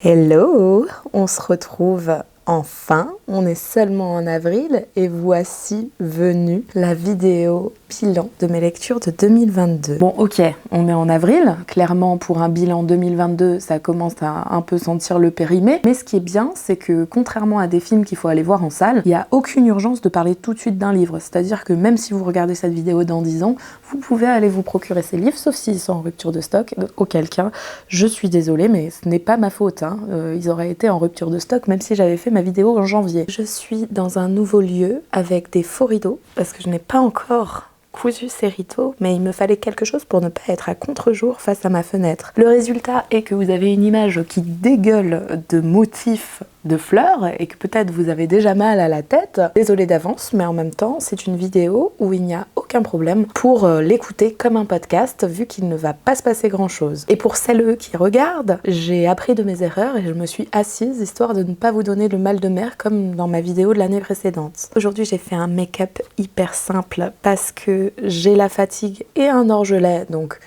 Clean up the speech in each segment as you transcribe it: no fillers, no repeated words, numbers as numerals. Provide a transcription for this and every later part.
Hello, on se retrouve enfin, on est seulement en avril et voici venue la vidéo bilan de mes lectures de 2022. Bon ok, on est en avril, clairement pour un bilan 2022 ça commence à un peu sentir le périmé, mais ce qui est bien c'est que contrairement à des films qu'il faut aller voir en salle, il n'y a aucune urgence de parler tout de suite d'un livre, c'est-à-dire que même si vous regardez cette vidéo dans 10 ans, vous pouvez aller vous procurer ces livres, sauf s'ils sont en rupture de stock, auquel cas je suis désolée mais ce n'est pas ma faute, hein. Ils auraient été en rupture de stock même si j'avais fait ma vidéo en janvier. Je suis dans un nouveau lieu avec des faux rideaux parce que je n'ai pas encore cousu ces rideaux, mais il me fallait quelque chose pour ne pas être à contre-jour face à ma fenêtre. Le résultat est que vous avez une image qui dégueule de motifs de fleurs et que peut-être vous avez déjà mal à la tête. Désolée d'avance, mais en même temps, c'est une vidéo où il n'y a aucun problème pour l'écouter comme un podcast, vu qu'il ne va pas se passer grand-chose. Et pour celles qui regardent, j'ai appris de mes erreurs et je me suis assise histoire de ne pas vous donner le mal de mer comme dans ma vidéo de l'année précédente. Aujourd'hui, j'ai fait un make-up hyper simple parce que j'ai la fatigue et un orgelet, donc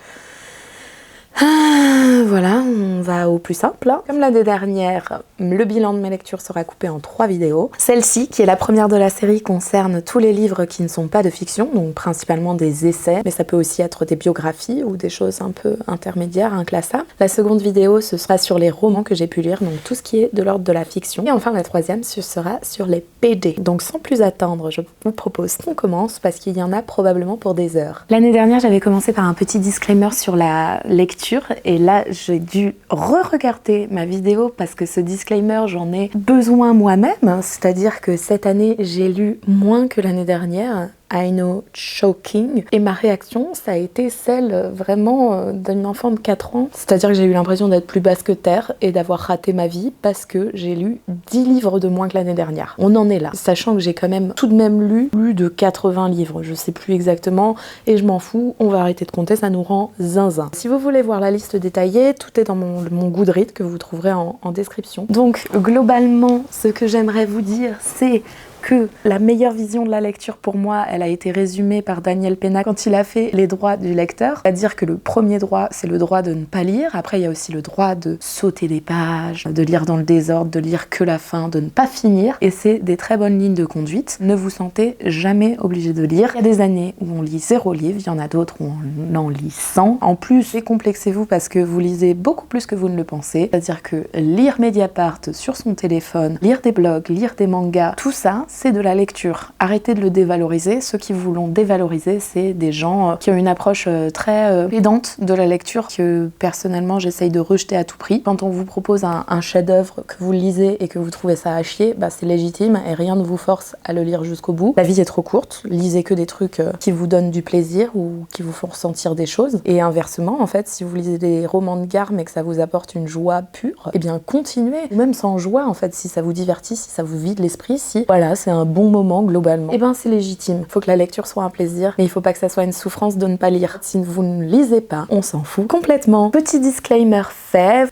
voilà, on va au plus simple. Comme l'année dernière, le bilan de mes lectures sera coupé en 3 vidéos. Celle-ci, qui est la première de la série, concerne tous les livres qui ne sont pas de fiction, donc principalement des essais, mais ça peut aussi être des biographies ou des choses un peu intermédiaires, inclassables. La seconde vidéo, ce sera sur les romans que j'ai pu lire, donc tout ce qui est de l'ordre de la fiction. Et enfin, la troisième, ce sera sur les PD. Donc sans plus attendre, je vous propose qu'on commence parce qu'il y en a probablement pour des heures. L'année dernière, j'avais commencé par un petit disclaimer sur la lecture et là j'ai dû re-regarder ma vidéo parce que ce disclaimer j'en ai besoin moi-même, c'est-à-dire que cette année j'ai lu moins que l'année dernière. I know, shocking. Et ma réaction, ça a été celle vraiment d'un enfant de 4 ans. C'est-à-dire que j'ai eu l'impression d'être plus basse que terre et d'avoir raté ma vie parce que j'ai lu 10 livres de moins que l'année dernière. On en est là. Sachant que j'ai quand même tout de même lu plus de 80 livres. Je sais plus exactement et je m'en fous. On va arrêter de compter, ça nous rend zinzin. Si vous voulez voir la liste détaillée, tout est dans mon Goodreads que vous trouverez en description. Donc, globalement, ce que j'aimerais vous dire, c'est que la meilleure vision de la lecture pour moi, elle a été résumée par Daniel Penna quand il a fait les droits du lecteur. C'est-à-dire que le premier droit, c'est le droit de ne pas lire. Après, il y a aussi le droit de sauter des pages, de lire dans le désordre, de lire que la fin, de ne pas finir. Et c'est des très bonnes lignes de conduite. Ne vous sentez jamais obligé de lire. Il y a des années où on lit 0 livre, il y en a d'autres où on en lit 100. En plus, décomplexez-vous parce que vous lisez beaucoup plus que vous ne le pensez. C'est-à-dire que lire Mediapart sur son téléphone, lire des blogs, lire des mangas, tout ça, c'est de la lecture. Arrêtez de le dévaloriser. Ceux qui vous l'ont dévalorisé, c'est des gens qui ont une approche très pédante de la lecture que personnellement j'essaye de rejeter à tout prix. Quand on vous propose un chef-d'œuvre que vous lisez et que vous trouvez ça à chier, bah c'est légitime et rien ne vous force à le lire jusqu'au bout. La vie est trop courte. Lisez que des trucs qui vous donnent du plaisir ou qui vous font ressentir des choses. Et inversement, en fait, si vous lisez des romans de gare mais que ça vous apporte une joie pure, eh bien continuez. Ou même sans joie, en fait, si ça vous divertit, si ça vous vide l'esprit, si voilà, c'est un bon moment globalement, et ben c'est légitime. Il faut que la lecture soit un plaisir, mais il faut pas que ça soit une souffrance de ne pas lire. Si vous ne lisez pas, on s'en fout complètement. Petit disclaimer fait,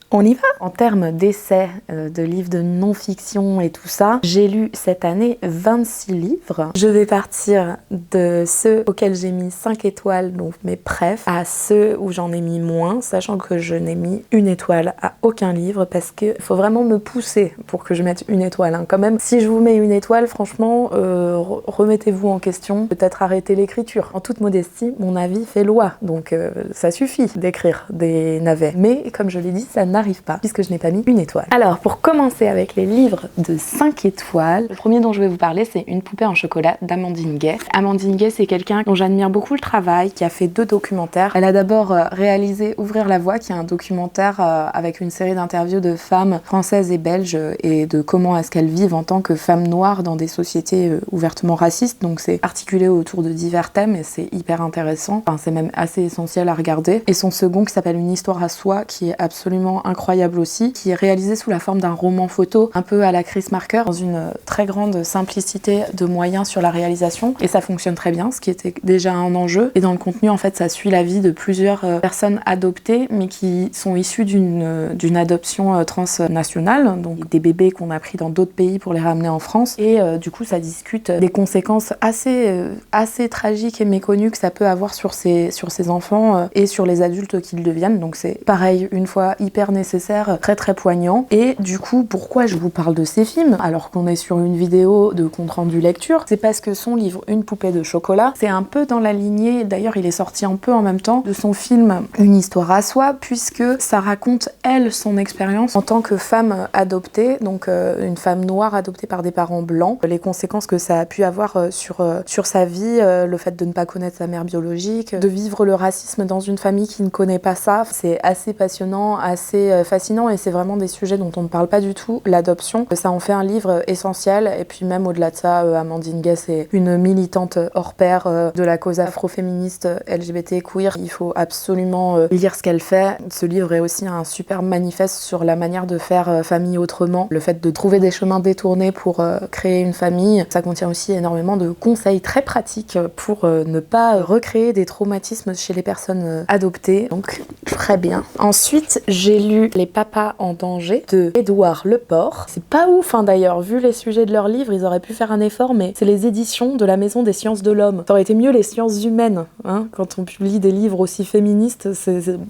on y va. En termes d'essais, de livres de non-fiction et tout ça, j'ai lu cette année 26 livres. Je vais partir de ceux auxquels j'ai mis 5 étoiles, donc mes préf, à ceux où j'en ai mis moins, sachant que je n'ai mis 1 étoile à aucun livre parce qu'il faut vraiment me pousser pour que je mette 1 étoile. Hein. Quand même, si je vous mets 1 étoile, franchement, remettez-vous en question, peut-être arrêtez l'écriture. En toute modestie, mon avis fait loi, donc ça suffit d'écrire des navets. Mais comme je l'ai dit, ça n'arrive pas, puisque je n'ai pas mis 1 étoile. Alors, pour commencer avec les livres de 5 étoiles, le premier dont je vais vous parler, c'est Une poupée en chocolat d'Amandine Gay. Amandine Gay, c'est quelqu'un dont j'admire beaucoup le travail, qui a fait 2 documentaires. Elle a d'abord réalisé Ouvrir la voie, qui est un documentaire avec une série d'interviews de femmes françaises et belges et de comment est-ce qu'elles vivent en tant que femmes noires dans des sociétés ouvertement racistes. Donc c'est articulé autour de divers thèmes et c'est hyper intéressant. Enfin, c'est même assez essentiel à regarder. Et son second, qui s'appelle Une histoire à soi, qui est absolument incroyable aussi, qui est réalisé sous la forme d'un roman photo, un peu à la Chris Marker, dans une très grande simplicité de moyens sur la réalisation. Et ça fonctionne très bien, ce qui était déjà un enjeu. Et dans le contenu, en fait, ça suit la vie de plusieurs personnes adoptées, mais qui sont issues d'une adoption transnationale, donc des bébés qu'on a pris dans d'autres pays pour les ramener en France. Et du coup, ça discute des conséquences assez tragiques et méconnues que ça peut avoir sur ces enfants et sur les adultes qu'ils deviennent. Donc c'est pareil, une fois hyper nécessaire, très très poignant. Et du coup, pourquoi je vous parle de ces films alors qu'on est sur une vidéo de compte rendu lecture? C'est parce que son livre Une poupée de chocolat, c'est un peu dans la lignée, d'ailleurs il est sorti un peu en même temps, de son film Une histoire à soi, puisque ça raconte elle son expérience en tant que femme adoptée, donc une femme noire adoptée par des parents blancs, les conséquences que ça a pu avoir sur sa vie, le fait de ne pas connaître sa mère biologique, de vivre le racisme dans une famille qui ne connaît pas ça. C'est assez passionnant, assez fascinant, et c'est vraiment des sujets dont on ne parle pas du tout, l'adoption. Ça en fait un livre essentiel, et puis même au-delà de ça, Amandine Guess est une militante hors pair de la cause afroféministe LGBT queer. Il faut absolument lire ce qu'elle fait. Ce livre est aussi un super manifeste sur la manière de faire famille autrement, le fait de trouver des chemins détournés pour créer une famille. Ça contient aussi énormément de conseils très pratiques pour ne pas recréer des traumatismes chez les personnes adoptées, donc très bien. Ensuite, j'ai lu Les papas en danger de Édouard Leport. C'est pas ouf d'ailleurs, vu les sujets de leur livre, ils auraient pu faire un effort, mais c'est les éditions de la Maison des sciences de l'homme. Ça aurait été mieux les sciences humaines, hein, quand on publie des livres aussi féministes.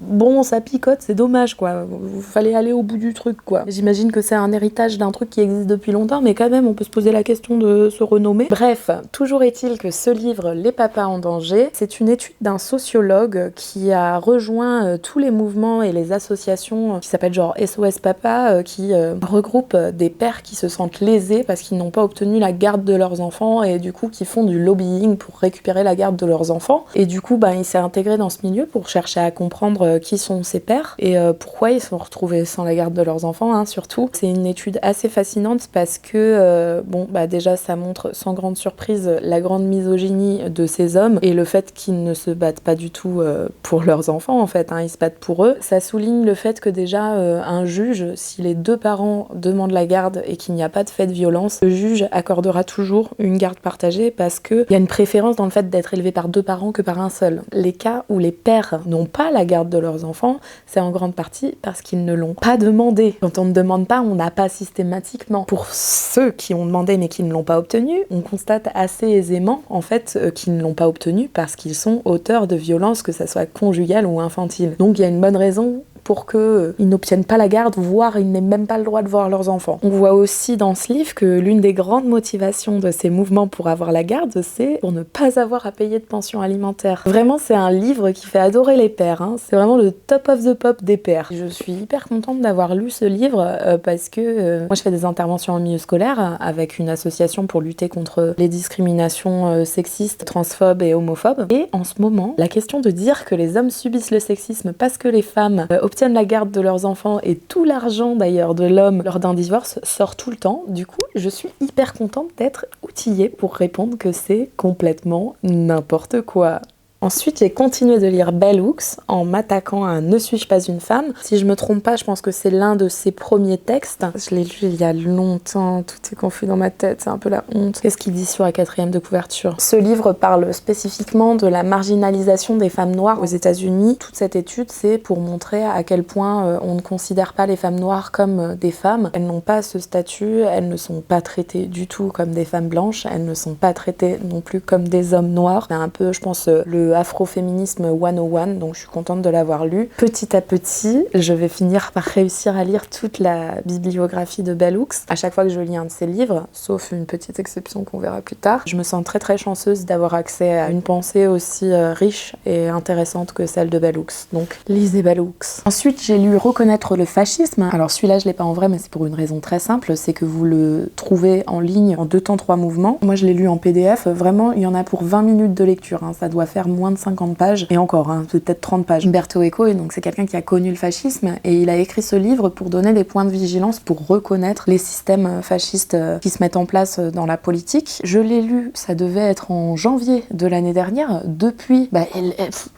Bon, ça picote, c'est dommage quoi. Fallait aller au bout du truc quoi. J'imagine que c'est un héritage d'un truc qui existe depuis longtemps, mais quand même on peut se poser la question de se renommer. Bref, toujours est-il que ce livre Les papas en danger, c'est une étude d'un sociologue qui a rejoint tous les mouvements et les associations qui s'appellent genre SOS Papa, qui regroupent des pères qui se sentent lésés parce qu'ils n'ont pas obtenu la garde de leurs enfants et du coup qui font du lobbying pour récupérer la garde de leurs enfants. Et du coup, il s'est intégré dans ce milieu pour chercher à comprendre qui sont ces pères et pourquoi ils se sont retrouvés sans la garde de leurs enfants, hein, surtout. C'est une étude assez fascinante parce que, déjà, ça montre sans grande surprise la grande misogynie de ces hommes et le fait qu'ils ne se battent pas du tout pour leurs enfants, en fait, hein, ils se battent pour eux. Ça souligne le fait que déjà, un juge, si les deux parents demandent la garde et qu'il n'y a pas de fait de violence, le juge accordera toujours une garde partagée parce qu'il y a une préférence dans le fait d'être élevé par deux parents que par un seul. Les cas où les pères n'ont pas la garde de leurs enfants, c'est en grande partie parce qu'ils ne l'ont pas demandé. Quand on ne demande pas, on n'a pas systématiquement. Pour ceux qui ont demandé mais qui ne l'ont pas obtenu, on constate assez aisément en fait qu'ils ne l'ont pas obtenu parce qu'ils sont auteurs de violences, que ça soit conjugale ou infantile. Donc il y a une bonne raison pour qu'ils n'obtiennent pas la garde, voire ils n'aient même pas le droit de voir leurs enfants. On voit aussi dans ce livre que l'une des grandes motivations de ces mouvements pour avoir la garde, c'est pour ne pas avoir à payer de pension alimentaire. Vraiment, c'est un livre qui fait adorer les pères, hein. C'est vraiment le top of the pop des pères. Je suis hyper contente d'avoir lu ce livre parce que moi je fais des interventions en milieu scolaire avec une association pour lutter contre les discriminations sexistes, transphobes et homophobes. Et en ce moment, la question de dire que les hommes subissent le sexisme parce que les femmes obtiennent la garde de leurs enfants et tout l'argent d'ailleurs de l'homme lors d'un divorce sort tout le temps. Du coup, je suis hyper contente d'être outillée pour répondre que c'est complètement n'importe quoi. Ensuite, j'ai continué de lire Bell Hooks en m'attaquant à Ne suis-je pas une femme. Si je me trompe pas, je pense que c'est l'un de ses premiers textes. Je l'ai lu il y a longtemps, tout est confus dans ma tête, c'est un peu la honte. Qu'est-ce qu'il dit sur la 4e de couverture? Ce livre parle spécifiquement de la marginalisation des femmes noires aux États-Unis. Toute cette étude, c'est pour montrer à quel point on ne considère pas les femmes noires comme des femmes. Elles n'ont pas ce statut, elles ne sont pas traitées du tout comme des femmes blanches, elles ne sont pas traitées non plus comme des hommes noirs. C'est un peu, je pense, le afroféminisme 101, donc je suis contente de l'avoir lu. Petit à petit, je vais finir par réussir à lire toute la bibliographie de Bell Hooks. À chaque fois que je lis un de ses livres, sauf une petite exception qu'on verra plus tard, je me sens très très chanceuse d'avoir accès à une pensée aussi riche et intéressante que celle de Bell Hooks. Donc lisez Bell Hooks. Ensuite, j'ai lu Reconnaître le fascisme. Alors celui-là, je l'ai pas en vrai, mais c'est pour une raison très simple, c'est que vous le trouvez en ligne en 2 temps 3 mouvements. Moi, je l'ai lu en PDF. Vraiment, il y en a pour 20 minutes de lecture, hein. Ça doit faire moins de 50 pages, et encore, hein, peut-être 30 pages. Umberto Eco, donc c'est quelqu'un qui a connu le fascisme, et il a écrit ce livre pour donner des points de vigilance, pour reconnaître les systèmes fascistes qui se mettent en place dans la politique. Je l'ai lu, ça devait être en janvier de l'année dernière. Depuis,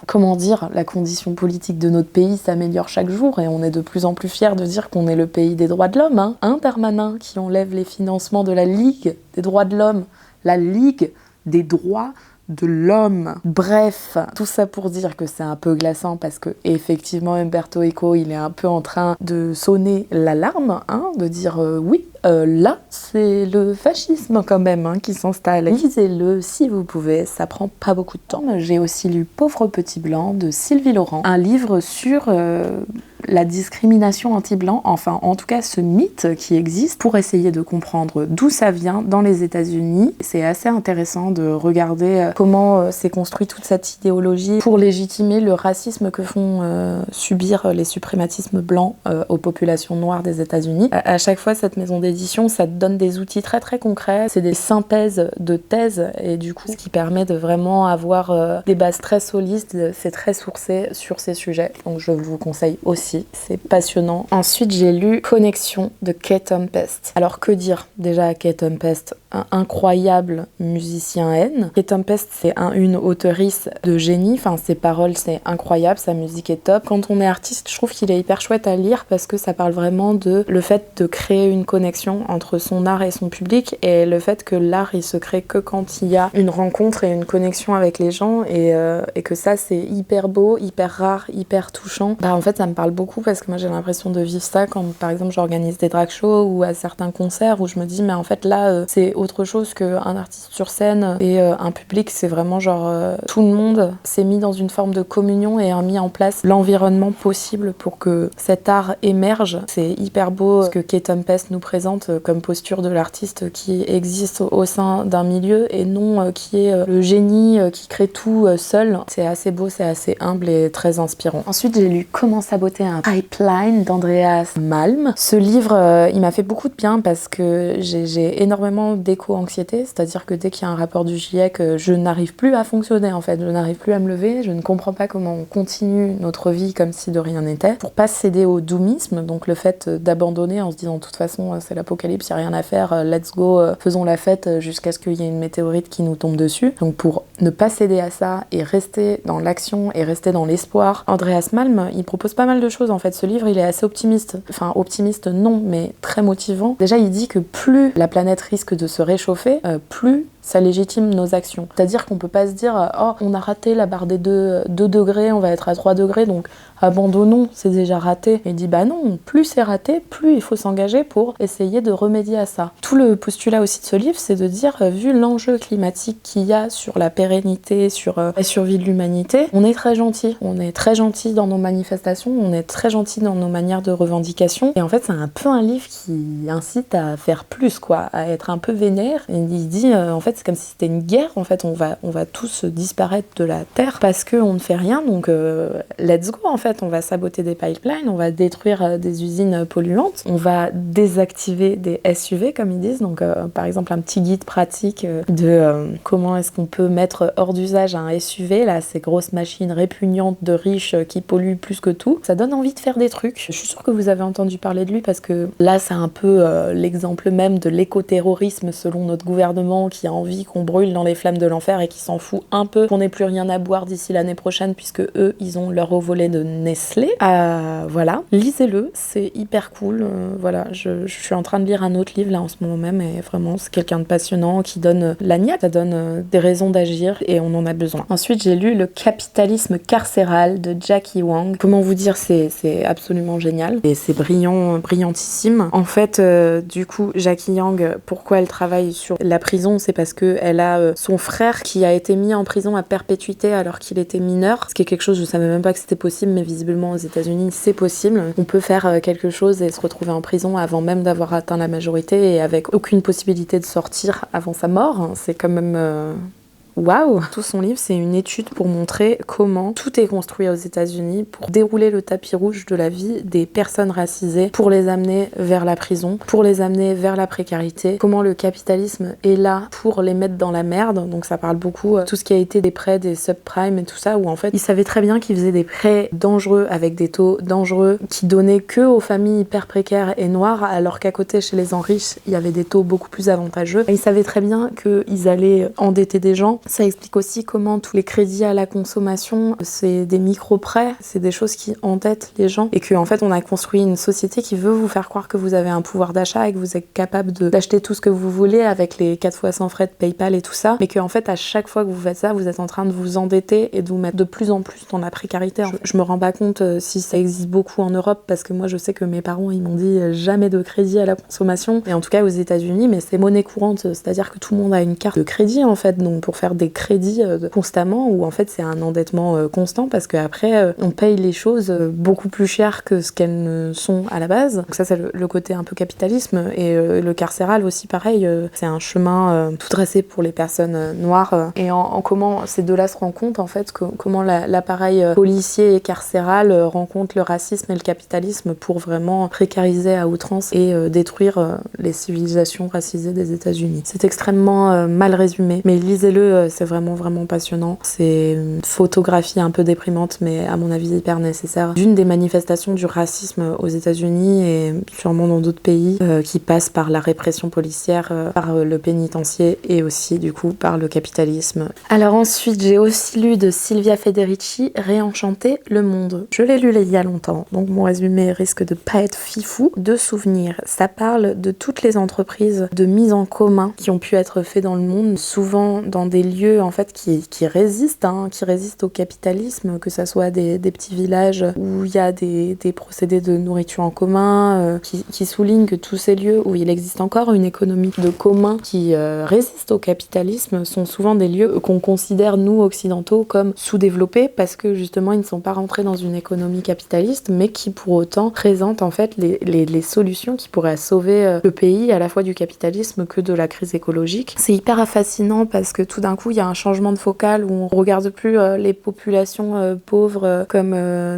comment dire, la condition politique de notre pays s'améliore chaque jour, et on est de plus en plus fiers de dire qu'on est le pays des droits de l'homme, hein. Darmanin qui enlève les financements de la Ligue des droits de l'homme, la Ligue des droits de l'homme. Bref, tout ça pour dire que c'est un peu glaçant parce que effectivement Umberto Eco, il est un peu en train de sonner l'alarme, hein, de dire oui, là c'est le fascisme quand même, hein, qui s'installe. Lisez-le si vous pouvez, ça prend pas beaucoup de temps. J'ai aussi lu Pauvre petit blanc de Sylvie Laurent, un livre sur la discrimination anti-blanc, enfin en tout cas ce mythe qui existe, pour essayer de comprendre d'où ça vient dans les États-Unis. C'est assez intéressant de regarder comment s'est construit toute cette idéologie pour légitimer le racisme que font subir les suprématismes blancs aux populations noires des États-Unis. À chaque fois, cette maison d'édition, ça te donne des outils très très concrets. C'est des synthèses de thèses et du coup, ce qui permet de vraiment avoir des bases très solides, c'est très sourcé sur ces sujets. Donc je vous conseille aussi, c'est passionnant. Ensuite, j'ai lu Connexion de Kate Tempest. Alors que dire déjà à Kate Tempest, un incroyable musicien N. Kate Tempest, c'est une auteurice de génie, enfin ses paroles c'est incroyable, sa musique est top. Quand on est artiste, je trouve qu'il est hyper chouette à lire parce que ça parle vraiment de le fait de créer une connexion entre son art et son public et le fait que l'art il se crée que quand il y a une rencontre et une connexion avec les gens et que ça c'est hyper beau, hyper rare, hyper touchant. En fait ça me parle beaucoup parce que moi j'ai l'impression de vivre ça quand par exemple j'organise des drag shows ou à certains concerts où je me dis mais en fait là c'est autre chose qu'un artiste sur scène et un public, c'est vraiment genre tout le monde s'est mis dans une forme de communion et a mis en place l'environnement possible pour que cet art émerge. C'est hyper beau ce que Kate Tempest nous présente comme posture de l'artiste qui existe au sein d'un milieu et non qui est le génie qui crée tout seul. C'est assez beau, c'est assez humble et très inspirant. Ensuite, j'ai lu Comment saboter un pipeline d'Andreas Malm. Ce livre, il m'a fait beaucoup de bien parce que j'ai énormément d'éco-anxiété, c'est-à-dire que dès qu'il y a un rapport du GIEC, je n'arrive plus à fonctionner en fait, je n'arrive plus à me lever, je ne comprends pas comment on continue notre vie comme si de rien n'était. Pour pas céder au doomisme, donc le fait d'abandonner en se disant de toute façon c'est l'apocalypse, il n'y a rien à faire, let's go, faisons la fête jusqu'à ce qu'il y ait une météorite qui nous tombe dessus. Donc pour ne pas céder à ça et rester dans l'action et rester dans l'espoir, Andreas Malm, il propose pas mal de choses en fait. Ce livre, il est assez optimiste. Enfin, optimiste non, mais très motivant. Déjà, il dit que plus la planète risque de se réchauffer, plus ça légitime nos actions. C'est-à-dire qu'on peut pas se dire oh, on a raté la barre des 2 degrés, on va être à 3 degrés, donc abandonnons, c'est déjà raté. Et il dit bah non, plus c'est raté, plus il faut s'engager pour essayer de remédier à ça. Tout le postulat aussi de ce livre, c'est de dire, vu l'enjeu climatique qu'il y a sur la pérennité, sur la survie de l'humanité, on est très gentil. On est très gentil dans nos manifestations, on est très gentil dans nos manières de revendication. Et en fait, c'est un peu un livre qui incite à faire plus, quoi, à être un peu vénère. Et il dit, en fait, c'est comme si c'était une guerre. En fait, on va tous disparaître de la Terre parce qu'on ne fait rien. Donc, let's go, en fait. On va saboter des pipelines, on va détruire des usines polluantes, on va désactiver des SUV, comme ils disent. Donc, par exemple, un petit guide pratique de comment est-ce qu'on peut mettre hors d'usage un SUV, là, ces grosses machines répugnantes de riches qui polluent plus que tout. Ça donne envie de faire des trucs. Je suis sûre que vous avez entendu parler de lui parce que là, c'est un peu l'exemple même de l'écoterrorisme selon notre gouvernement qui a envie qu'on brûle dans les flammes de l'enfer et qui s'en fout un peu qu'on n'ait plus rien à boire d'ici l'année prochaine puisque eux, ils ont leur eau volée de Nestlé. Voilà, lisez-le, c'est hyper cool. Voilà, je suis en train de lire un autre livre là en ce moment même et vraiment, c'est quelqu'un de passionnant qui donne la niaque, ça donne des raisons d'agir et on en a besoin. Ensuite, j'ai lu Le capitalisme carcéral de Jackie Wang. Comment vous dire, c'est absolument génial et c'est brillantissime. En fait, du coup, Jackie Yang, pourquoi elle travaille sur la prison, c'est parce que elle a son frère qui a été mis en prison à perpétuité alors qu'il était mineur, ce qui est quelque chose, je savais même pas que c'était possible, mais visiblement aux États-Unis c'est possible. On peut faire quelque chose et se retrouver en prison avant même d'avoir atteint la majorité et avec aucune possibilité de sortir avant sa mort. C'est quand même waouh! Tout son livre, c'est une étude pour montrer comment tout est construit aux États-Unis pour dérouler le tapis rouge de la vie des personnes racisées, pour les amener vers la prison, pour les amener vers la précarité, comment le capitalisme est là pour les mettre dans la merde. Donc ça parle beaucoup tout ce qui a été des prêts, des subprimes et tout ça, où en fait, ils savaient très bien qu'ils faisaient des prêts dangereux avec des taux dangereux qui donnaient que aux familles hyper précaires et noires, alors qu'à côté, chez les gens riches, il y avait des taux beaucoup plus avantageux. Et ils savaient très bien qu'ils allaient endetter des gens. Ça explique aussi comment tous les crédits à la consommation, c'est des micro-prêts, c'est des choses qui endettent les gens et qu'en fait on a construit une société qui veut vous faire croire que vous avez un pouvoir d'achat et que vous êtes capable d'acheter tout ce que vous voulez avec les 4 fois sans frais de PayPal et tout ça, mais qu'en fait à chaque fois que vous faites ça, vous êtes en train de vous endetter et de vous mettre de plus en plus dans la précarité. Je me rends pas compte si ça existe beaucoup en Europe parce que moi je sais que mes parents ils m'ont dit jamais de crédit à la consommation et en tout cas aux États-Unis, mais c'est monnaie courante, c'est-à-dire que tout le monde a une carte de crédit en fait, donc pour faire faire des crédits constamment, où en fait c'est un endettement constant, parce qu'après on paye les choses beaucoup plus cher que ce qu'elles ne sont à la base. Donc ça c'est le côté un peu capitalisme, et le carcéral aussi pareil, c'est un chemin tout tracé pour les personnes noires, et en comment ces deux-là se rencontrent en fait, comment l'appareil policier et carcéral rencontre le racisme et le capitalisme pour vraiment précariser à outrance et détruire les civilisations racisées des États-Unis. C'est extrêmement mal résumé, mais lisez-le, c'est vraiment passionnant. C'est une photographie un peu déprimante, mais à mon avis hyper nécessaire, d'une des manifestations du racisme aux États-Unis et sûrement dans d'autres pays, qui passe par la répression policière, par le pénitencier et aussi du coup par le capitalisme. Alors ensuite, j'ai aussi lu de Silvia Federici, Réenchanter le monde. Je l'ai lu il y a longtemps, donc mon résumé risque de pas être fifou. De souvenirs, ça parle de toutes les entreprises de mise en commun qui ont pu être faites dans le monde, souvent dans des lieux en fait qui résistent au capitalisme, que ça soit des petits villages où il y a des procédés de nourriture en commun, qui soulignent que tous ces lieux où il existe encore une économie de commun qui résiste au capitalisme sont souvent des lieux qu'on considère, nous occidentaux, comme sous-développés, parce que justement ils ne sont pas rentrés dans une économie capitaliste, mais qui pour autant présentent en fait les solutions qui pourraient sauver le pays à la fois du capitalisme que de la crise écologique. C'est hyper fascinant parce que tout d'un coup il y a un changement de focale où on regarde plus les populations pauvres comme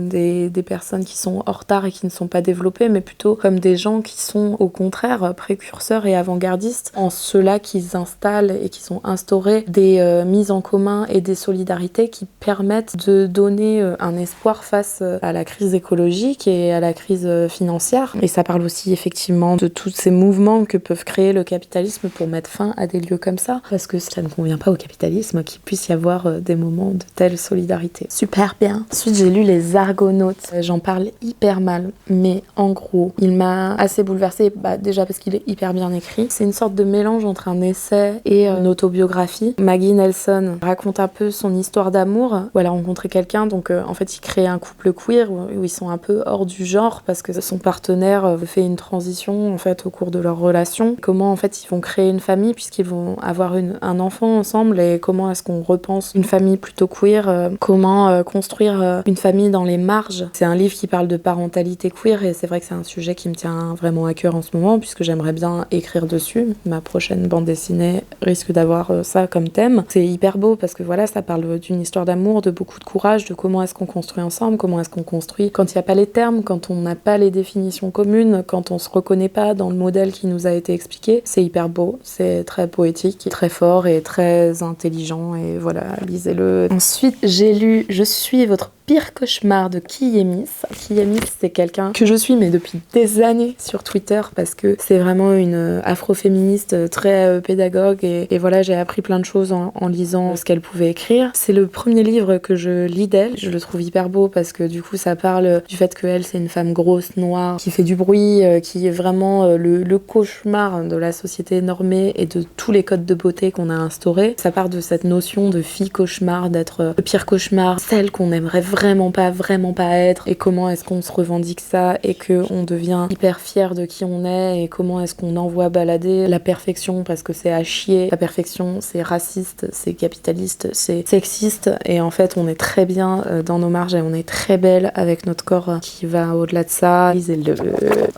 des personnes qui sont en retard et qui ne sont pas développées, mais plutôt comme des gens qui sont au contraire précurseurs et avant-gardistes, en cela qu'ils installent et qui ont instauré des mises en commun et des solidarités qui permettent de donner un espoir face à la crise écologique et à la crise financière. Et ça parle aussi effectivement de tous ces mouvements que peuvent créer le capitalisme pour mettre fin à des lieux comme ça, parce que ça ne convient pas au capitalisme qu'il puisse y avoir des moments de telle solidarité. Super bien. Ensuite, j'ai lu Les Argonautes. J'en parle hyper mal, mais en gros, il m'a assez bouleversée, déjà parce qu'il est hyper bien écrit. C'est une sorte de mélange entre un essai et une autobiographie. Maggie Nelson raconte un peu son histoire d'amour, où elle a rencontré quelqu'un, donc en fait, il crée un couple queer où ils sont un peu hors du genre parce que son partenaire fait une transition en fait au cours de leur relation. Comment en fait ils vont créer une famille puisqu'ils vont avoir un enfant ensemble, et comment est-ce qu'on repense une famille plutôt queer, comment construire une famille dans les marges. C'est un livre qui parle de parentalité queer, et c'est vrai que c'est un sujet qui me tient vraiment à cœur en ce moment puisque j'aimerais bien écrire dessus. Ma prochaine bande dessinée risque d'avoir ça comme thème. C'est hyper beau parce que voilà, ça parle d'une histoire d'amour, de beaucoup de courage, de comment est-ce qu'on construit ensemble, comment est-ce qu'on construit quand il n'y a pas les termes, quand on n'a pas les définitions communes, quand on se reconnaît pas dans le modèle qui nous a été expliqué. C'est hyper beau, c'est très poétique, très fort et très intelligent, et voilà, lisez-le. Ensuite, j'ai lu Je suis votre pire cauchemar de Kiyemis. Kiyemis, c'est quelqu'un que je suis mais depuis des années sur Twitter parce que c'est vraiment une afroféministe très pédagogue, et voilà, j'ai appris plein de choses en lisant ce qu'elle pouvait écrire. C'est le premier livre que je lis d'elle. Je le trouve hyper beau parce que du coup ça parle du fait qu'elle c'est une femme grosse, noire, qui fait du bruit, qui est vraiment le cauchemar de la société normée et de tous les codes de beauté qu'on a instaurés. Ça part de cette notion de fille cauchemar, d'être le pire cauchemar, celle qu'on aimerait vraiment pas être, et comment est-ce qu'on se revendique ça et qu'on devient hyper fier de qui on est, et comment est-ce qu'on envoie balader la perfection parce que c'est à chier. La perfection, c'est raciste, c'est capitaliste, c'est sexiste, et en fait on est très bien dans nos marges et on est très belle avec notre corps qui va au-delà de ça. Lisez-le.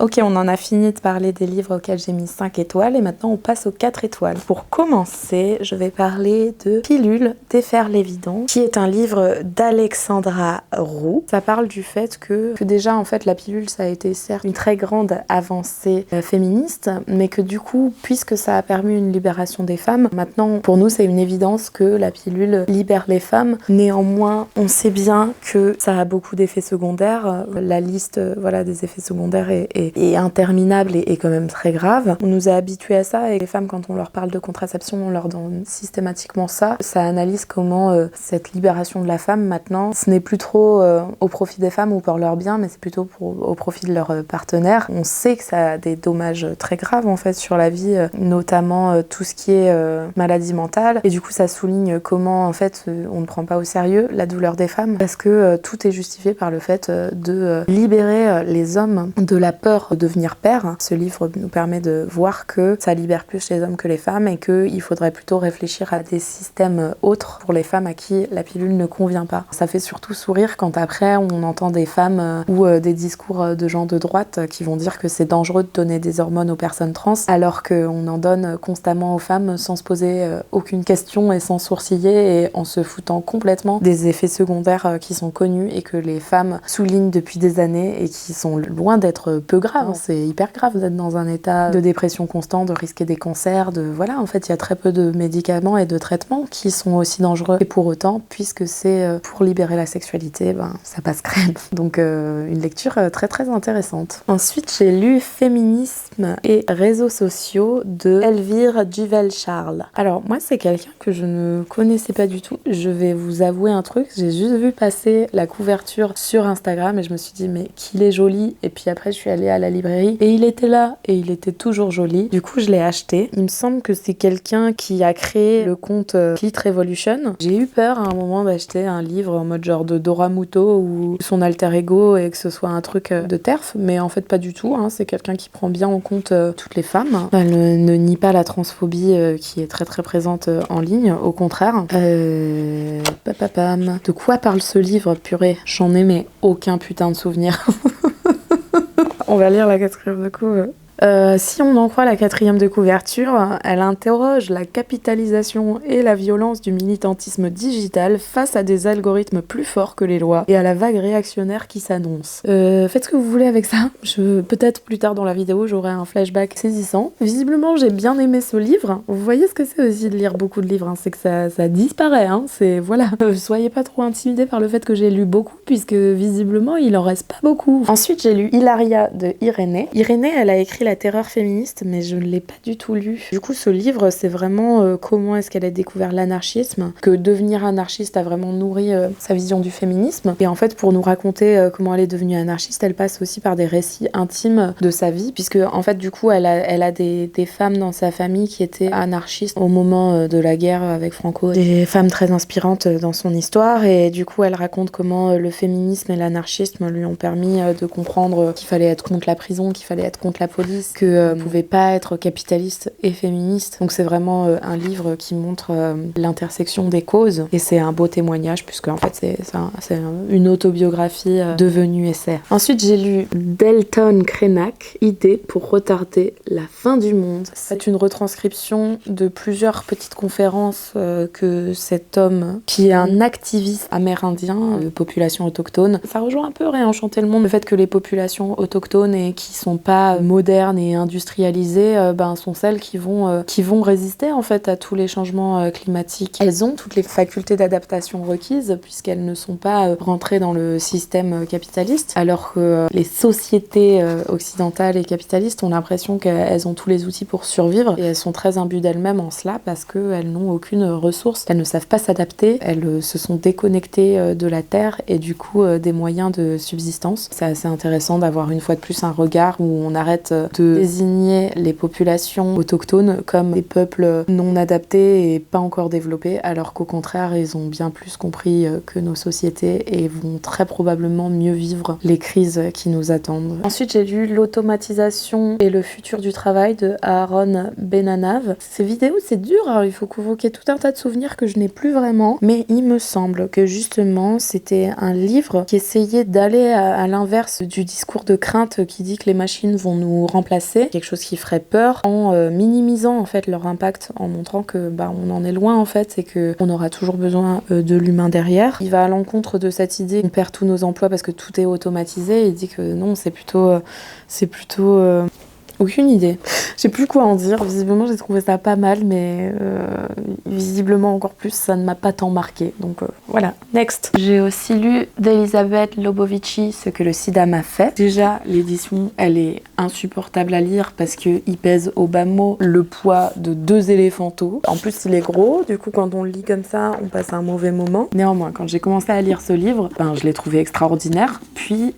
Ok, on en a fini de parler des livres auxquels j'ai mis 5 étoiles et maintenant on passe aux 4 étoiles. Pour commencer, je vais parler de Pilule défaire l'évident, qui est un livre d'Alexandra Roux. Ça parle du fait que déjà en fait la pilule ça a été certes une très grande avancée féministe, mais que du coup puisque ça a permis une libération des femmes, maintenant pour nous c'est une évidence que la pilule libère les femmes. Néanmoins on sait bien que ça a beaucoup d'effets secondaires. La liste des effets secondaires est interminable et quand même très grave. On nous a habitués à ça, et les femmes quand on leur parle de contraception on leur donne systématiquement ça. Ça analyse comment cette libération de la femme maintenant ce n'est plus plus trop au profit des femmes ou pour leur bien, mais c'est plutôt au profit de leur partenaire. On sait que ça a des dommages très graves en fait sur la vie, notamment tout ce qui est maladie mentale. Et du coup, ça souligne comment en fait on ne prend pas au sérieux la douleur des femmes, parce que tout est justifié par le fait de libérer les hommes de la peur de devenir père. Ce livre nous permet de voir que ça libère plus les hommes que les femmes et qu'il faudrait plutôt réfléchir à des systèmes autres pour les femmes à qui la pilule ne convient pas. Ça fait surtout sourire quand après on entend des femmes ou des discours de gens de droite qui vont dire que c'est dangereux de donner des hormones aux personnes trans, alors qu'on en donne constamment aux femmes sans se poser aucune question et sans sourciller et en se foutant complètement des effets secondaires qui sont connus et que les femmes soulignent depuis des années et qui sont loin d'être peu graves. C'est hyper grave d'être dans un état de dépression constant, de risquer des cancers, voilà, en fait il y a très peu de médicaments et de traitements qui sont aussi dangereux. Et pour autant, puisque c'est pour libérer la sexualité, ça passe crème. Donc une lecture très très intéressante. Ensuite, j'ai lu Féminisme et réseaux sociaux de Elvire Duvel-Charles. Alors moi, c'est quelqu'un que je ne connaissais pas du tout. Je vais vous avouer un truc, j'ai juste vu passer la couverture sur Instagram et je me suis dit mais qu'il est joli. Et puis après, je suis allée à la librairie et il était là et il était toujours joli. Du coup, je l'ai acheté. Il me semble que c'est quelqu'un qui a créé le compte Clit Revolution. J'ai eu peur à un moment d'acheter un livre en mode genre de Dora Muto ou son alter ego et que ce soit un truc de TERF, mais en fait pas du tout. C'est quelqu'un qui prend bien en compte toutes les femmes. Elle ne nie pas la transphobie qui est très très présente en ligne, au contraire. De quoi parle ce livre, purée? J'en ai mais aucun putain de souvenir. On va lire la 4e de coup. Si on en croit la 4e de couverture, elle interroge la capitalisation et la violence du militantisme digital face à des algorithmes plus forts que les lois et à la vague réactionnaire qui s'annonce. Faites ce que vous voulez avec ça. Peut-être plus tard dans la vidéo, j'aurai un flashback saisissant. Visiblement, j'ai bien aimé ce livre. Vous voyez ce que c'est aussi de lire beaucoup de livres, c'est que ça disparaît. C'est voilà. Soyez pas trop intimidés par le fait que j'ai lu beaucoup, puisque visiblement, il en reste pas beaucoup. Ensuite, j'ai lu Hilaria de Irénée. Irénée, elle a écrit La terreur féministe, mais je ne l'ai pas du tout lu. Du coup, ce livre, c'est vraiment comment est-ce qu'elle a découvert l'anarchisme, que devenir anarchiste a vraiment nourri sa vision du féminisme. Et en fait, pour nous raconter comment elle est devenue anarchiste, elle passe aussi par des récits intimes de sa vie, puisque en fait, du coup, elle a des femmes dans sa famille qui étaient anarchistes au moment de la guerre avec Franco. Des femmes très inspirantes dans son histoire, et du coup, elle raconte comment le féminisme et l'anarchisme lui ont permis de comprendre qu'il fallait être contre la prison, qu'il fallait être contre la police, que ne pouvait pas être capitaliste et féministe. Donc c'est vraiment un livre qui montre l'intersection des causes, et c'est un beau témoignage puisque en fait c'est une autobiographie devenue essai. Ensuite, j'ai lu Delton Krenak, Idées pour retarder la fin du monde. C'est une retranscription de plusieurs petites conférences que cet homme, qui est un activiste amérindien de population autochtone, ça rejoint un peu Réenchanter le monde, le fait que les populations autochtones et qui sont pas modernes et industrialisées sont celles qui vont résister en fait à tous les changements climatiques. Elles ont toutes les facultés d'adaptation requises puisqu'elles ne sont pas rentrées dans le système capitaliste, alors que les sociétés occidentales et capitalistes ont l'impression qu'elles ont tous les outils pour survivre, et elles sont très imbues d'elles-mêmes en cela parce qu'elles n'ont aucune ressource, elles ne savent pas s'adapter, elles se sont déconnectées de la terre et du coup des moyens de subsistance. C'est assez intéressant d'avoir une fois de plus un regard où on arrête de désigner les populations autochtones comme des peuples non adaptés et pas encore développés, alors qu'au contraire, ils ont bien plus compris que nos sociétés et vont très probablement mieux vivre les crises qui nous attendent. Ensuite, j'ai lu L'automatisation et le futur du travail de Aaron Benanav. Ces vidéos, c'est dur, alors il faut convoquer tout un tas de souvenirs que je n'ai plus vraiment, mais il me semble que justement, c'était un livre qui essayait d'aller à l'inverse du discours de crainte qui dit que les machines vont nous remplacer, quelque chose qui ferait peur, en minimisant en fait leur impact, en montrant que on en est loin en fait, et que on aura toujours besoin de l'humain derrière. Il va à l'encontre de cette idée qu'on perd tous nos emplois parce que tout est automatisé. Il dit que non, c'est plutôt aucune idée. Je sais plus quoi en dire. Visiblement, j'ai trouvé ça pas mal, mais visiblement encore plus, ça ne m'a pas tant marqué. Donc voilà, next. J'ai aussi lu d'Elisabeth Lobovici, Ce que le sida m'a fait. Déjà, l'édition, elle est insupportable à lire parce qu'il pèse au bas mot le poids de 2 éléphantos. En plus, il est gros, du coup, quand on le lit comme ça, on passe un mauvais moment. Néanmoins, quand j'ai commencé à lire ce livre, je l'ai trouvé extraordinaire. Puis,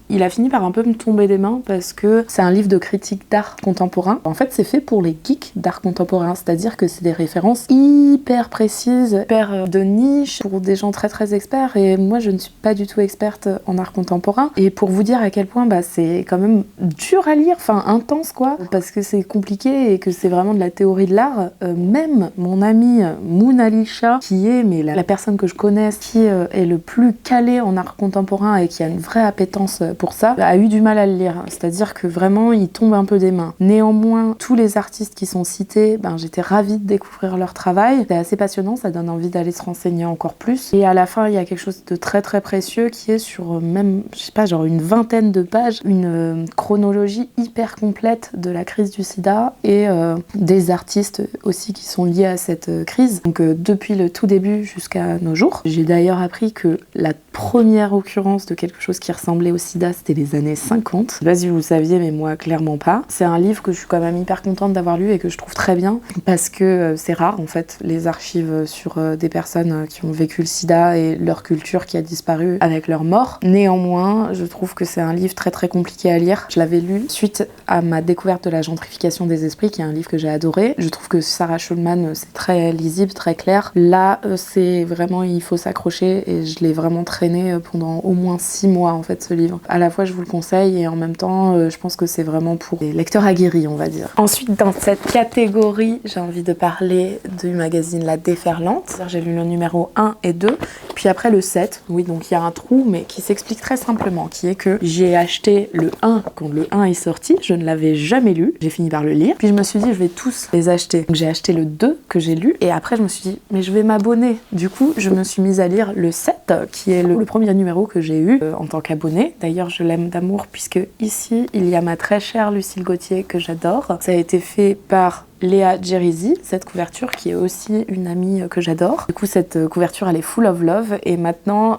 il a fini par un peu me tomber des mains parce que c'est un livre de critique d'art contemporain. En fait, c'est fait pour les geeks d'art contemporain, c'est-à-dire que c'est des références hyper précises, hyper de niche, pour des gens très très experts. Et moi, je ne suis pas du tout experte en art contemporain. Et pour vous dire à quel point c'est quand même dur à lire, intense quoi, parce que c'est compliqué et que c'est vraiment de la théorie de l'art. Même mon amie Moon Alisha, qui est la personne que je connaisse, qui est le plus calé en art contemporain et qui a une vraie appétence pour ça, a eu du mal à le lire. C'est-à-dire que vraiment, il tombe un peu des mains. Néanmoins, tous les artistes qui sont cités, j'étais ravie de découvrir leur travail. C'est assez passionnant, ça donne envie d'aller se renseigner encore plus. Et à la fin, il y a quelque chose de très très précieux qui est sur même, je sais pas, genre une vingtaine de pages, une chronologie hyper complète de la crise du sida et des artistes aussi qui sont liés à cette crise. Donc depuis le tout début jusqu'à nos jours. J'ai d'ailleurs appris que la première occurrence de quelque chose qui ressemblait au sida, c'était les années 50. Je sais pas si vous le saviez, mais moi, clairement pas. C'est un livre que je suis quand même hyper contente d'avoir lu et que je trouve très bien parce que c'est rare, en fait, les archives sur des personnes qui ont vécu le sida et leur culture qui a disparu avec leur mort. Néanmoins, je trouve que c'est un livre très très compliqué à lire. Je l'avais lu suite à ma découverte de La gentrification des esprits, qui est un livre que j'ai adoré. Je trouve que Sarah Schulman, c'est très lisible, très clair. Là, c'est vraiment, il faut s'accrocher et je l'ai vraiment traîné pendant au moins 6 mois, en fait, ce livre. À la fois, je vous le conseille et en même temps, je pense que c'est vraiment pour les lecteurs aguerris, on va dire. Ensuite, dans cette catégorie, j'ai envie de parler du magazine La Déferlante. J'ai lu le numéro 1 et 2, puis après le 7. Oui, donc il y a un trou, mais qui s'explique très simplement, qui est que j'ai acheté le 1 quand le 1 est sorti, je ne l'avais jamais lu, j'ai fini par le lire, puis je me suis dit, je vais tous les acheter. Donc j'ai acheté le 2 que j'ai lu, et après je me suis dit, mais je vais m'abonner. Du coup, je me suis mise à lire le 7, qui est le premier numéro que j'ai eu en tant qu'abonnée. D'ailleurs, je l'aime d'amour, puisque ici, il y a ma très chère Lucille Gauthier, que j'adore. Ça a été fait par Léa Jerizi, cette couverture qui est aussi une amie que j'adore. Du coup, cette couverture, elle est full of love. Et maintenant,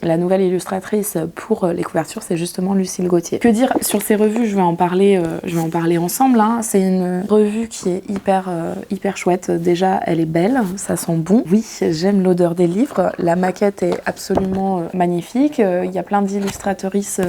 la nouvelle illustratrice pour les couvertures, c'est justement Lucille Gauthier. Que dire sur ces revues? Je vais en parler ensemble. C'est une revue qui est hyper chouette. Déjà, elle est belle, ça sent bon. Oui, j'aime l'odeur des livres. La maquette est absolument magnifique. Il y a plein d'illustratrices,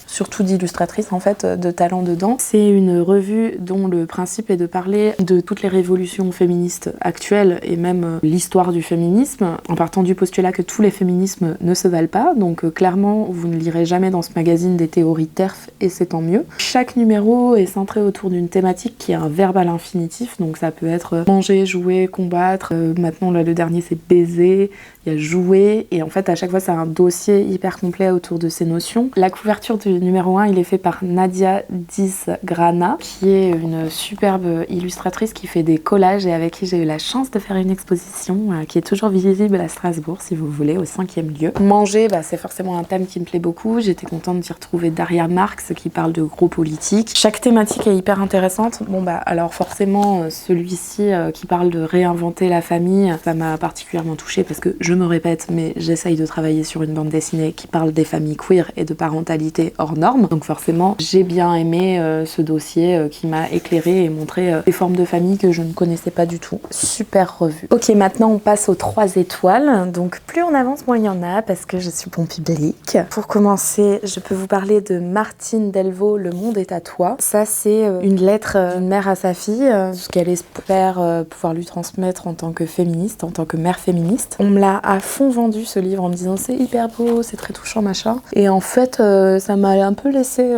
surtout d'illustratrices en fait, de talent dedans. C'est une revue dont le principe est de parler de toutes les révolutions féministes actuelles et même l'histoire du féminisme, en partant du postulat que tous les féminismes ne se valent pas. Donc clairement, vous ne lirez jamais dans ce magazine des théories TERF et c'est tant mieux. Chaque numéro est centré autour d'une thématique qui est un verbe à l'infinitif, donc ça peut être manger, jouer, combattre. Maintenant, là, le dernier, c'est baiser. Il y a jouer, et en fait à chaque fois c'est un dossier hyper complet autour de ces notions. La couverture du numéro 1, il est fait par Nadia Dizgrana, qui est une superbe illustratrice qui fait des collages et avec qui j'ai eu la chance de faire une exposition qui est toujours visible à Strasbourg si vous voulez, au 5e lieu. Manger, c'est forcément un thème qui me plaît beaucoup. J'étais contente d'y retrouver Daria Marx qui parle de gros politique. Chaque thématique est hyper intéressante. Alors forcément celui-ci qui parle de réinventer la famille, ça m'a particulièrement touchée parce que je me répète, mais j'essaye de travailler sur une bande dessinée qui parle des familles queer et de parentalité hors norme. Donc forcément, j'ai bien aimé ce dossier qui m'a éclairé et montré des formes de famille que je ne connaissais pas du tout. Super revue. Ok, maintenant on passe aux 3 étoiles. Donc plus on avance, moins il y en a parce que je suis bon public. Pour commencer, je peux vous parler de Martine Delvaux, Le monde est à toi. Ça, c'est une lettre d'une mère à sa fille, ce qu'elle espère pouvoir lui transmettre en tant que féministe, en tant que mère féministe. On me l'a à fond vendu ce livre en me disant c'est hyper beau, c'est très touchant machin, et en fait ça m'a un peu laissé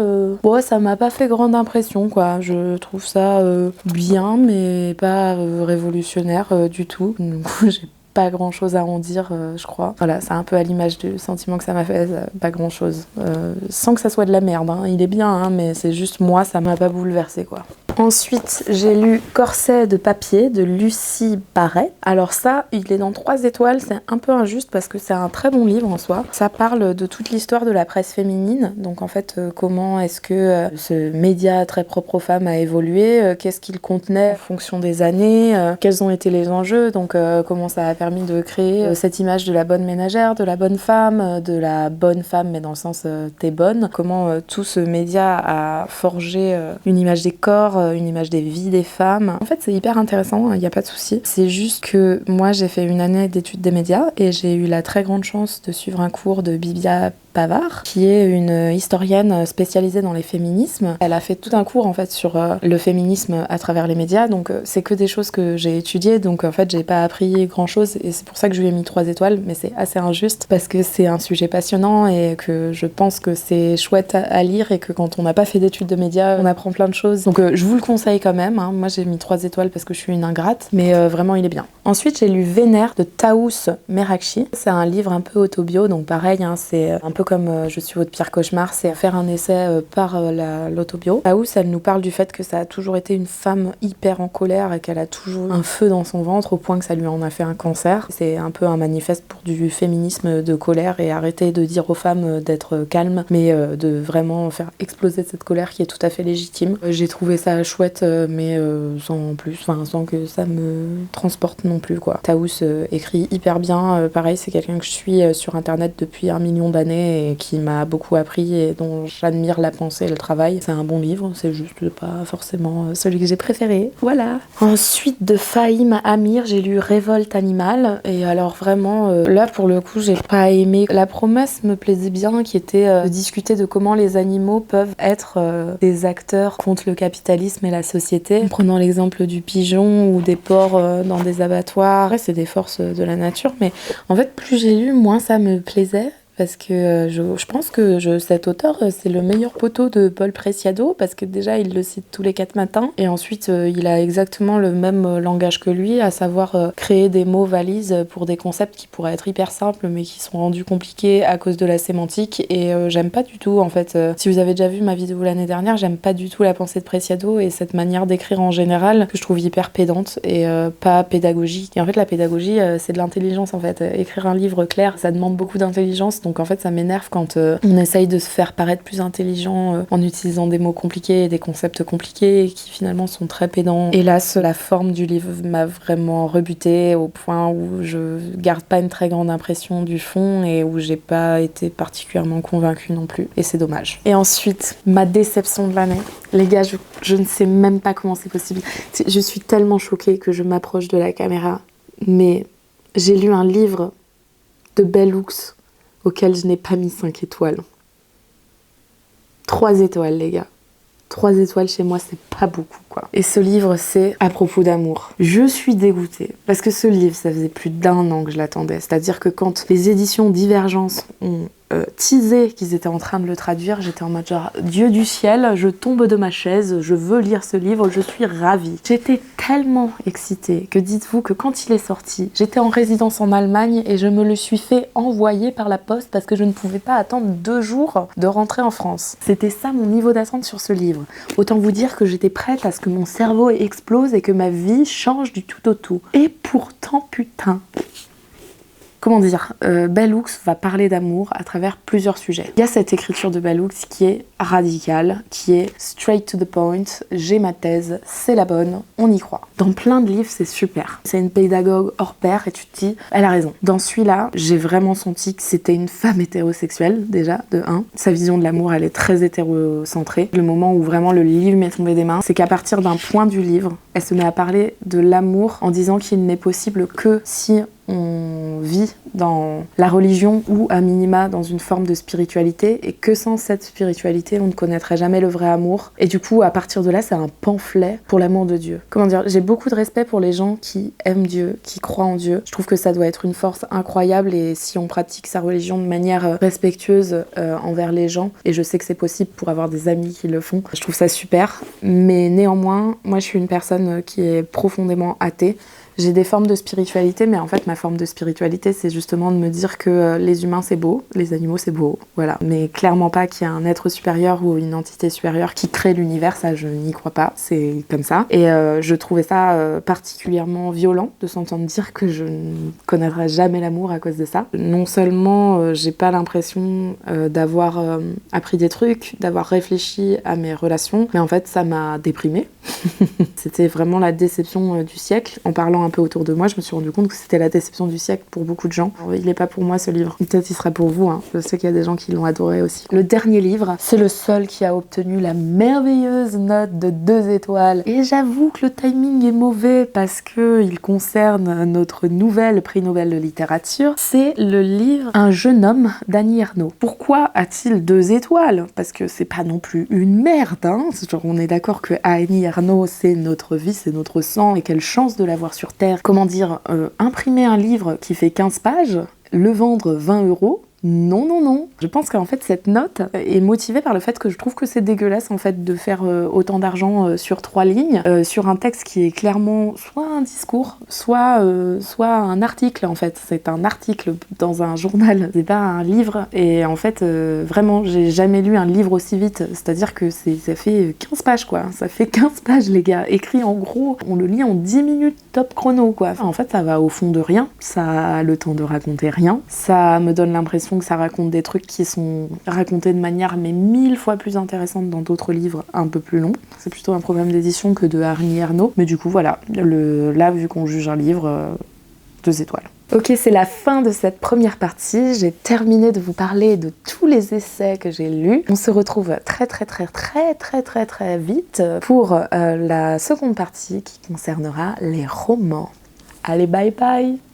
ça m'a pas fait grande impression quoi. Je trouve ça bien mais pas révolutionnaire du tout. Du coup j'ai pas grand chose à en dire, je crois. Voilà, c'est un peu à l'image du sentiment que ça m'a fait, pas grand chose. Sans que ça soit de la merde, hein. Il est bien, hein, mais c'est juste moi, ça m'a pas bouleversé quoi. Ensuite, j'ai lu Corset de papier de Lucie Barrett. Alors ça, il est dans 3 étoiles, c'est un peu injuste parce que c'est un très bon livre en soi. Ça parle de toute l'histoire de la presse féminine, donc en fait, comment est-ce que ce média très propre aux femmes a évolué, qu'est-ce qu'il contenait en fonction des années, quels ont été les enjeux, donc comment ça a permis de créer cette image de la bonne ménagère, de la bonne femme mais dans le sens t'es bonne, comment tout ce média a forgé une image des corps, une image des vies des femmes. En fait, c'est hyper intéressant, il n'y a pas de souci. C'est juste que moi, j'ai fait une année d'études des médias et j'ai eu la très grande chance de suivre un cours de Bibia Pavard, qui est une historienne spécialisée dans les féminismes. Elle a fait tout un cours en fait sur le féminisme à travers les médias, donc c'est que des choses que j'ai étudiées, donc en fait j'ai pas appris grand chose et c'est pour ça que je lui ai mis 3 étoiles, mais c'est assez injuste parce que c'est un sujet passionnant et que je pense que c'est chouette à lire et que quand on n'a pas fait d'études de médias, on apprend plein de choses. Donc je vous le conseille quand même, hein. Moi j'ai mis 3 étoiles parce que je suis une ingrate, mais vraiment il est bien. Ensuite j'ai lu Vénère de Taous Merakchi. C'est un livre un peu autobio, donc pareil, hein, c'est un peu comme Je suis votre pire cauchemar, c'est faire un essai par l'autobio. Taous, elle nous parle du fait que ça a toujours été une femme hyper en colère et qu'elle a toujours un feu dans son ventre au point que ça lui en a fait un cancer. C'est un peu un manifeste pour du féminisme de colère et arrêter de dire aux femmes d'être calmes, mais de vraiment faire exploser cette colère qui est tout à fait légitime. J'ai trouvé ça chouette, mais sans plus, sans que ça me transporte non plus, quoi. Taous écrit hyper bien, pareil, c'est quelqu'un que je suis sur internet depuis 1 million d'années et qui m'a beaucoup appris et dont j'admire la pensée et le travail. C'est un bon livre, c'est juste pas forcément celui que j'ai préféré. Voilà. Ensuite, de Fahim Amir, j'ai lu Révolte animale et alors vraiment, là pour le coup, j'ai pas aimé. La promesse me plaisait bien, qui était de discuter de comment les animaux peuvent être des acteurs contre le capitalisme et la société. Prenant l'exemple du pigeon ou des porcs dans des abattoirs, ouais, c'est des forces de la nature, mais en fait, plus j'ai lu, moins ça me plaisait. Parce que je pense que cet auteur, c'est le meilleur poteau de Paul Preciado, parce que déjà, il le cite tous les 4 matins, et ensuite, il a exactement le même langage que lui, à savoir créer des mots valises pour des concepts qui pourraient être hyper simples, mais qui sont rendus compliqués à cause de la sémantique, et j'aime pas du tout, en fait. Si vous avez déjà vu ma vidéo l'année dernière, j'aime pas du tout la pensée de Preciado, et cette manière d'écrire en général, que je trouve hyper pédante, et pas pédagogique. Et en fait, la pédagogie, c'est de l'intelligence, en fait. Écrire un livre clair, ça demande beaucoup d'intelligence. Donc en fait ça m'énerve quand on essaye de se faire paraître plus intelligent en utilisant des mots compliqués et des concepts compliqués qui finalement sont très pédants. Hélas, la forme du livre m'a vraiment rebutée au point où je garde pas une très grande impression du fond et où j'ai pas été particulièrement convaincue non plus. Et c'est dommage. Et ensuite, ma déception de l'année. Les gars, je ne sais même pas comment c'est possible. Je suis tellement choquée que je m'approche de la caméra. Mais j'ai lu un livre de Bell Hooks auquel je n'ai pas mis 5 étoiles. 3 étoiles, les gars. 3 étoiles chez moi, c'est pas beaucoup, quoi. Et ce livre, c'est À propos d'amour. Je suis dégoûtée, parce que ce livre, ça faisait plus d'1 an que je l'attendais. C'est-à-dire que quand les éditions Divergence ont teasé qu'ils étaient en train de le traduire, j'étais en mode genre, Dieu du ciel, je tombe de ma chaise, je veux lire ce livre, je suis ravie. J'étais tellement excitée que dites-vous que quand il est sorti, j'étais en résidence en Allemagne et je me le suis fait envoyer par la poste parce que je ne pouvais pas attendre 2 jours de rentrer en France. C'était ça mon niveau d'attente sur ce livre. Autant vous dire que j'étais prête à ce que mon cerveau explose et que ma vie change du tout au tout. Et pourtant, putain... Comment dire, Bell Hooks va parler d'amour à travers plusieurs sujets. Il y a cette écriture de Bell Hooks qui est radicale, qui est straight to the point, j'ai ma thèse, c'est la bonne, on y croit. Dans plein de livres, c'est super. C'est une pédagogue hors pair et tu te dis, elle a raison. Dans celui-là, j'ai vraiment senti que c'était une femme hétérosexuelle, déjà, de 1. Sa vision de l'amour, elle est très hétérocentrée. Le moment où vraiment le livre m'est tombé des mains, c'est qu'à partir d'un point du livre, elle se met à parler de l'amour en disant qu'il n'est possible que si on vit dans la religion ou à minima dans une forme de spiritualité et que sans cette spiritualité on ne connaîtrait jamais le vrai amour et du coup à partir de là c'est un pamphlet pour l'amour de Dieu. Comment dire, j'ai beaucoup de respect pour les gens qui aiment Dieu, qui croient en Dieu. Je trouve que ça doit être une force incroyable et si on pratique sa religion de manière respectueuse envers les gens, et je sais que c'est possible pour avoir des amis qui le font, je trouve ça super, mais néanmoins moi je suis une personne qui est profondément athée. J'ai des formes de spiritualité, mais en fait, ma forme de spiritualité, c'est juste justement de me dire que les humains c'est beau, les animaux c'est beau, voilà. Mais clairement pas qu'il y a un être supérieur ou une entité supérieure qui crée l'univers, ça je n'y crois pas, c'est comme ça. Et je trouvais ça particulièrement violent de s'entendre dire que je ne connaîtrai jamais l'amour à cause de ça. Non seulement j'ai pas l'impression d'avoir appris des trucs, d'avoir réfléchi à mes relations, mais en fait ça m'a déprimée. C'était vraiment la déception du siècle. En parlant un peu autour de moi, je me suis rendu compte que c'était la déception du siècle pour beaucoup de gens. Alors, il n'est pas pour moi ce livre. Peut-être il sera pour vous, hein. Je sais qu'il y a des gens qui l'ont adoré aussi. Le dernier livre, c'est le seul qui a obtenu la merveilleuse note de 2 étoiles. Et j'avoue que le timing est mauvais parce qu'il concerne notre nouvel prix Nobel de littérature. C'est le livre Un jeune homme d'Annie Ernaux. Pourquoi a-t-il 2 étoiles? Parce que c'est pas non plus une merde, hein. Genre, on est d'accord que Annie Ernaux, c'est notre vie, c'est notre sang, et quelle chance de l'avoir sur Terre. Comment dire, imprimer un livre qui fait 15 pages, le vendre 20 €, non, non, non. Je pense qu'en fait, cette note est motivée par le fait que je trouve que c'est dégueulasse en fait de faire autant d'argent sur 3 lignes, sur un texte qui est clairement soit un discours, soit un article en fait. C'est un article dans un journal, c'est pas un livre. Et en fait, vraiment, j'ai jamais lu un livre aussi vite. C'est-à-dire que ça fait 15 pages quoi. Ça fait 15 pages les gars, écrit en gros. On le lit en 10 minutes top chrono quoi. Enfin, en fait, ça va au fond de rien. Ça a le temps de raconter rien. Ça me donne l'impression que ça raconte des trucs qui sont racontés de manière mais 1000 fois plus intéressante dans d'autres livres un peu plus longs. C'est plutôt un problème d'édition que de Annie Ernaux. Mais du coup, voilà. Là, vu qu'on juge un livre, 2 étoiles. Ok, c'est la fin de cette première partie. J'ai terminé de vous parler de tous les essais que j'ai lus. On se retrouve très vite pour la seconde partie qui concernera les romans. Allez, bye bye!